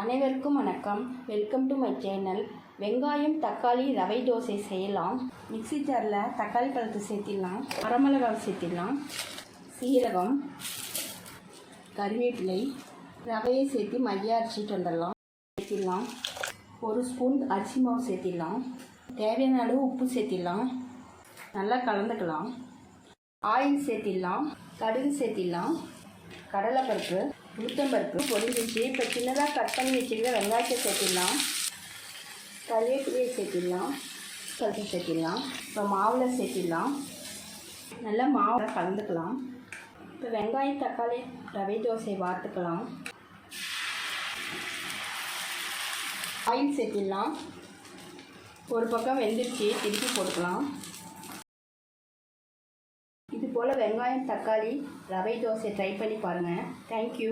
அனைவருக்கும் வணக்கம். Welcome to my channel. வெங்காயம் தக்காளி ரவை தோசை செய்யலாம். மிக்ஸி ஜாரில் தக்காளி பழத்தை சேர்த்திடலாம், வரமிளகாய் சேர்த்திடலாம், சீரகம், கருவேப்பிலை, ரவையை சேர்த்து மைய அரைச்சிட்டு வந்துடலாம். சேர்த்திடலாம். 1 ஸ்பூன் அரிசி மாவு சேர்த்திடலாம். தேவையான அளவு உப்பு சேர்த்திடலாம். நல்லா கலந்துக்கலாம். ஆயில் சேர்த்திடலாம். கடுகு சேர்த்திடலாம். கடலைப்பருப்பு, உளுத்தம்பருப்பு பொரிஞ்சிச்சு. இப்போ சின்னதாக கட் பண்ணி வச்சுக்கிற வெங்காயத்தை சேர்த்திடலாம். கருவேப்பிலையை சேர்த்திடலாம். பருப்பு சேர்த்திடலாம். இப்போ மாவில் சேர்த்திடலாம். நல்லா மாவில் கலந்துக்கலாம். இப்போ வெங்காயம் தக்காளி ரவை தோசை வார்த்துக்கலாம். ஆயில் சேர்த்திடலாம். ஒரு பக்கம் வெந்துருச்சு, திருப்பி போட்டுக்கலாம். இது போல் வெங்காயம் தக்காளி ரவை தோசை ட்ரை பண்ணி பாருங்கள். தேங்க்யூ.